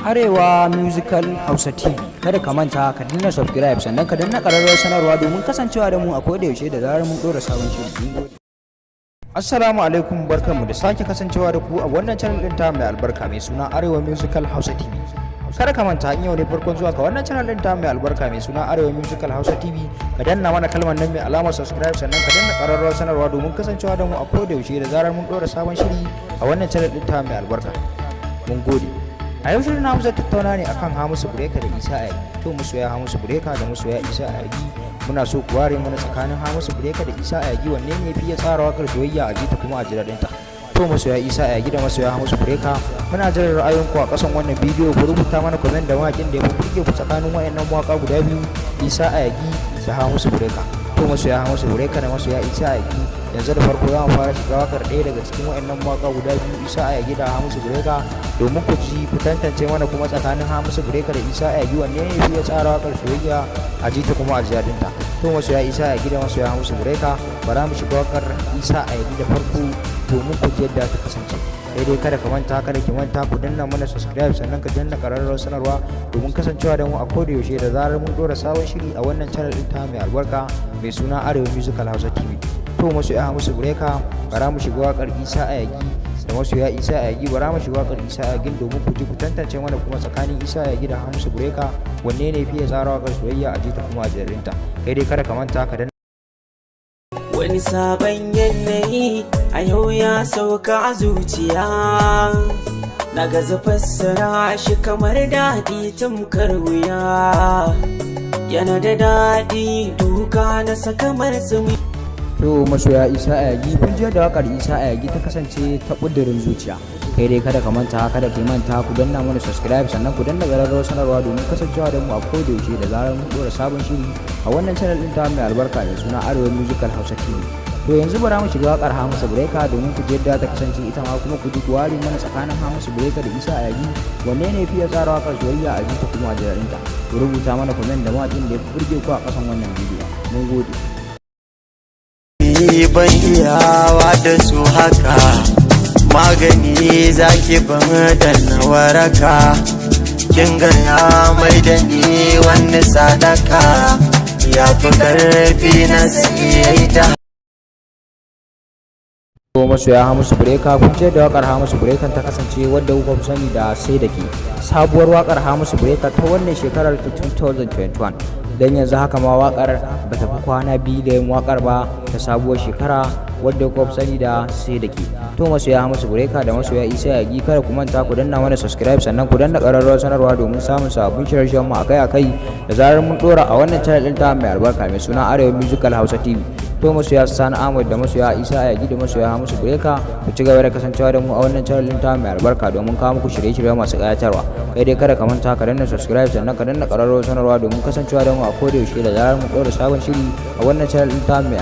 Arewa Musical Hausa TV. Kada ka manta ka danna subscribe sannan ka danna ƙararrawar sanarwa domin kasancewa da mu a koda yaushe da zarar mun ɗora sabon shiri. Assalamu alaikum, barkanmu da sake kasancewa da ku a wannan channel ɗin ta mai albarka mai suna Arewa Musical Hausa TV. Kada ka manta in yau ne farkon zuwa ka wannan channel ɗin ta mai albarka mai suna Arewa Musical Hausa TV, ka danna mana kalmar nan mai alamar subscribe sannan ka danna ƙararrawar sanarwa domin kasancewa da mu a koda yaushe da zarar mun ɗora sabon shiri a wannan channel ɗin ta mai albarka. Mun gode. A yau shirin namu zai tattauna ne akan Hamisu Breka da Isa Ayagi. To masoya Hamisu Breka da masoya Isa Ayagi, muna so ku ware mana tsakanin Hamisu Breka da Isa Ayagi wanne ne fi ya tsara wakar soyayya a jita kuma a ji daɗinta. To masoya Isa Ayagi da masoya Hamisu Breka, muna jiran ra'ayoyinku a ƙasan wannan bidiyo. Ku rubuta mana comment da mawaƙin da ya fi burge ku tsakanin waɗannan mawaƙa guda biyu, Isa Ayagi da Hamisu Breka. To masoya Hamisu Breka da masoya Isa Ayagi, yanzu da farko za mu fara shiga wakar ɗaya daga cikin waɗannan mawaƙa guda biyu, Isa Ayagi da Hamisu Breka, domin ku ji ku tantance mana kuma tsakanin Hamisu Breka da Isa Ayagi wanne ne fi ya tsara wakar soyayya a jita kuma a ji daɗinta. To masoya Isa Ayagi da masoya Hamisu Breka, bara mu shiga wakar Isa Ayagi da farko domin ku ji yadda ta kasance. Sai dai kada ka manta, kada ki manta ku danna mana subscribe sannan ka danna ƙararrawar sanarwa domin kasancewa da mu a koda yaushe da zarar mun ɗora sabon shiri a wannan channel ɗin ta mai albarka mai suna Arewa Musical Hausa TV. To masoya Hamisu Breka, bara mu shiga wakar Isa Ayagi da masoya Isa Ayagi, bara mu shiga wakar Isa Ayagi domin ku ji ku tantance mana kuma tsakanin Isa Ayagi da Hamisu Breka wanne ne fiye tsara wakar soyayya a jita kuma a jarinta. Kai dai kada ka manta ka danna. Wani sabon yanayi a yau ya sauka a zuciya, na gaza fassara shi kamar daɗi tamkar wuya, yana da daɗi duka na sakamar tsumi. To masoya Isa Ayagi, kun ji da wakar Isa Ayagi ta kasance ta ƙudurin zuciya. Kai dai kada ka manta, kada ki manta ku danna mana subscribe sannan ku danna ƙararrawar sanarwa domin kasancewa da mu a koda yaushe da zarar mun ɗora sabon shiri a wannan channel ɗin ta mai albarka da suna Arewa Musical Hausa TV. To yanzu bara mu shiga wakar Hamisu Breka domin ku ji yadda ta kasance ita ma kuma ku ji ku ware mana tsakanin Hamisu Breka da Isa Ayagi wanne ne fi ya tsara wakar soyayya a jita kuma a jarinta. Ku rubuta mana comment da mawaƙin da ya fi burge ku a ƙasan wannan bidiyo. Mun gode. Ban iyawa da su haka, magani zaki ban da na waraka, kin gana mai da ni wani sadaka, ya fi karfi na siyaita. To masoya Hamisu Breka, kun ce da wakar Hamisu Breka ta kasance wadda kuka fi sani da sai da ke sabuwar wakar Hamisu Breka ta wannan shekarar ta 2021. Dan yanzu haka ma wakar ba ta fi kwana biyu da yin wakar ba ta sabuwar shekara wadda kuka fi sani da sai da ke. To masoya Hamisu Breka da masoya Isa Ayagi, kada ku manta ku danna mana subscribe sannan ku danna ƙararrawar sanarwa domin samun sabbin shirye-shiryen mu akai-akai da zarar mun dora a wannan channel ɗin ta mai albarka mai suna Arewa Musical Hausa TV. To masoya Sani Ahmad da masoya Isa Ayagi da masoya Hamisu Breka, ku ci gaba da kasancewa da mu a wannan channel ɗin ta mai albarka domin kawo muku shirye-shirye masu ƙayatarwa. Kai dai kada ka manta ka danna subscribe sannan ka danna ƙararrawar sanarwa domin kasancewa da mu a koda yaushe da zarar mun ɗora sabon shiri a wannan channel ɗin ta mai